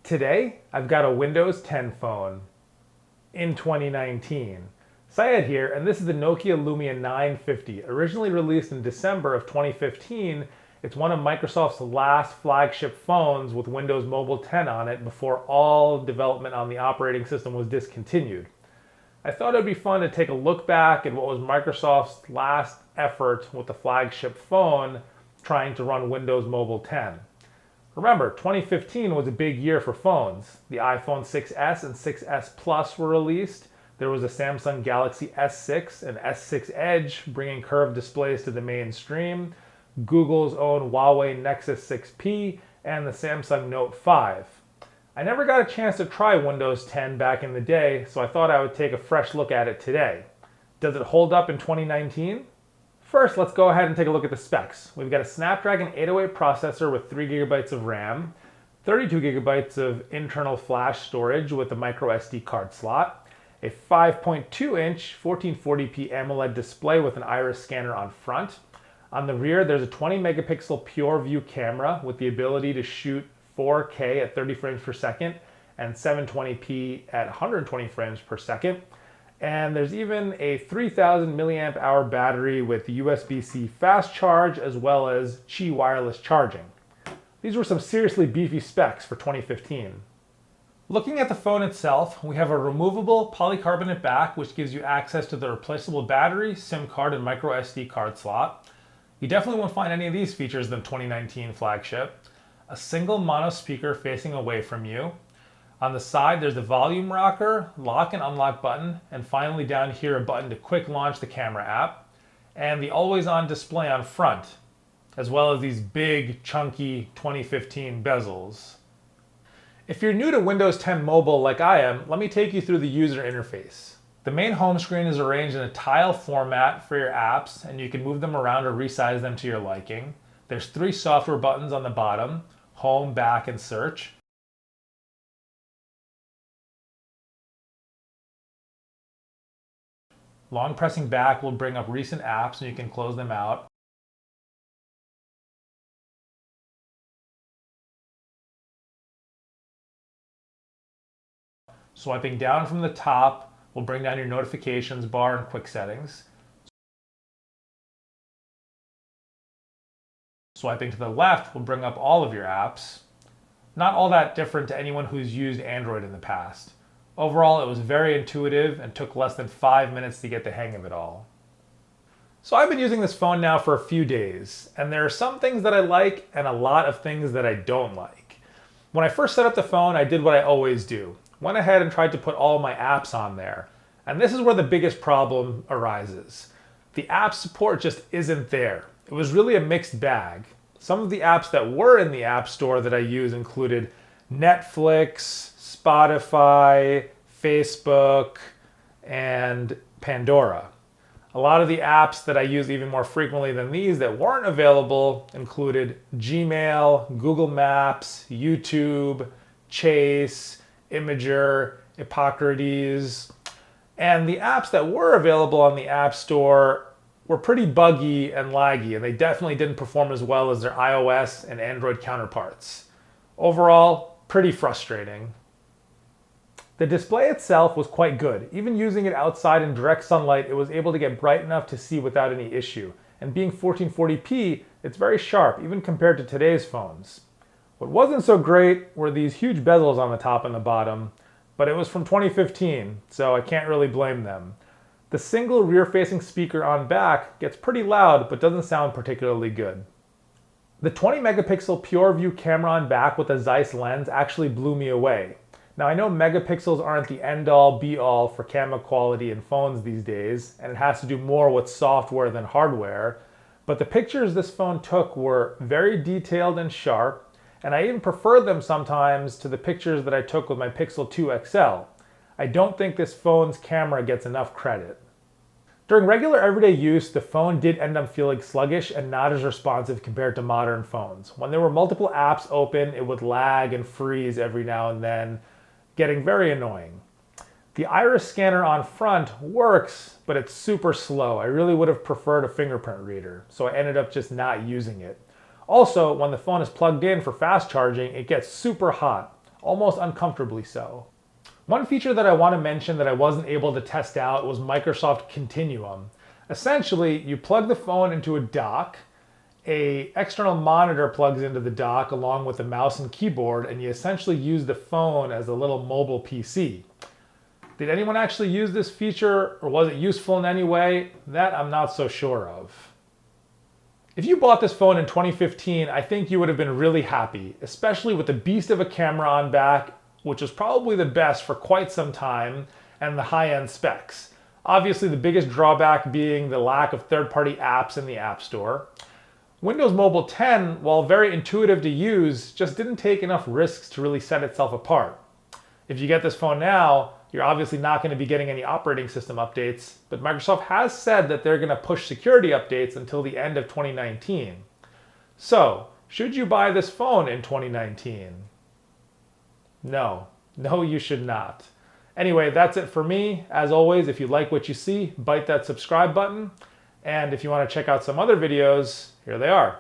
Today, I've got a Windows 10 phone in 2019. Syed here, and this is the Nokia Lumia 950. Originally released in December of 2015, it's one of Microsoft's last flagship phones with Windows Mobile 10 on it before all development on the operating system was discontinued. I thought it would be fun to take a look back at what was Microsoft's last effort with the flagship phone trying to run Windows Mobile 10. Remember, 2015 was a big year for phones. The iPhone 6s and 6s Plus were released. There was a Samsung Galaxy S6 and S6 Edge bringing curved displays to the mainstream, Google's own Huawei Nexus 6P, and the Samsung Note 5. I never got a chance to try Windows 10 back in the day, so I thought I would take a fresh look at it today. Does it hold up in 2019? First, let's go ahead and take a look at the specs. We've got a Snapdragon 808 processor with 3 GB of RAM, 32 GB of internal flash storage with a micro SD card slot, a 5.2-inch 1440p AMOLED display with an iris scanner on front. On the rear, there's a 20 megapixel PureView camera with the ability to shoot 4K at 30 frames per second and 720p at 120 frames per second. And there's even a 3000 milliamp hour battery with USB-C fast charge as well as Qi wireless charging. These were some seriously beefy specs for 2015. Looking at the phone itself, we have a removable polycarbonate back which gives you access to the replaceable battery, SIM card, and micro SD card slot. You definitely won't find any of these features in the 2019 flagship. A single mono speaker facing away from you. On the side, there's the volume rocker, lock and unlock button, and finally down here, a button to quick launch the camera app, and the always-on display on front, as well as these big, chunky 2015 bezels. If you're new to Windows 10 Mobile like I am, let me take you through the user interface. The main home screen is arranged in a tile format for your apps, and you can move them around or resize them to your liking. There's 3 software buttons on the bottom, home, back, and search. Long pressing back will bring up recent apps and you can close them out. Swiping down from the top will bring down your notifications bar and quick settings. Swiping to the left will bring up all of your apps. Not all that different to anyone who's used Android in the past. Overall, it was very intuitive and took less than 5 minutes to get the hang of it all. So I've been using this phone now for a few days, and there are some things that I like and a lot of things that I don't like. When I first set up the phone, I did what I always do. Went ahead and tried to put all my apps on there. And this is where the biggest problem arises. The app support just isn't there. It was really a mixed bag. Some of the apps that were in the App Store that I use included Netflix, Spotify, Facebook, and Pandora. A lot of the apps that I use even more frequently than these that weren't available included Gmail, Google Maps, YouTube, Chase, Imager, Epocrates, and the apps that were available on the App Store were pretty buggy and laggy, and they definitely didn't perform as well as their iOS and Android counterparts. Overall, pretty frustrating. The display itself was quite good. Even using it outside in direct sunlight, it was able to get bright enough to see without any issue. And being 1440p, it's very sharp, even compared to today's phones. What wasn't so great were these huge bezels on the top and the bottom, but it was from 2015, so I can't really blame them. The single rear-facing speaker on back gets pretty loud, but doesn't sound particularly good. The 20 megapixel PureView camera on back with a Zeiss lens actually blew me away. Now I know megapixels aren't the end-all be-all for camera quality in phones these days, and it has to do more with software than hardware, but the pictures this phone took were very detailed and sharp, and I even prefer them sometimes to the pictures that I took with my Pixel 2 XL. I don't think this phone's camera gets enough credit. During regular everyday use, the phone did end up feeling sluggish and not as responsive compared to modern phones. When there were multiple apps open, it would lag and freeze every now and then, getting very annoying. The iris scanner on front works, but it's super slow. I really would have preferred a fingerprint reader, so I ended up just not using it. Also, when the phone is plugged in for fast charging, it gets super hot. almost uncomfortably so. One feature that I want to mention that I wasn't able to test out was Microsoft Continuum. Essentially, you plug the phone into a dock, an external monitor plugs into the dock along with a mouse and keyboard, and you essentially use the phone as a little mobile PC. Did anyone actually use this feature, or was it useful in any way? That I'm not so sure of. If you bought this phone in 2015, I think you would have been really happy, especially with the beast of a camera on back, which is probably the best for quite some time, and the high-end specs. Obviously, the biggest drawback being the lack of third-party apps in the App Store. Windows Mobile 10, while very intuitive to use, just didn't take enough risks to really set itself apart. If you get this phone now, you're obviously not going to be getting any operating system updates, but Microsoft has said that they're going to push security updates until the end of 2019. So, should you buy this phone in 2019? No, you should not. Anyway, that's it for me. As always, if you like what you see, bite that subscribe button. And if you want to check out some other videos, here they are.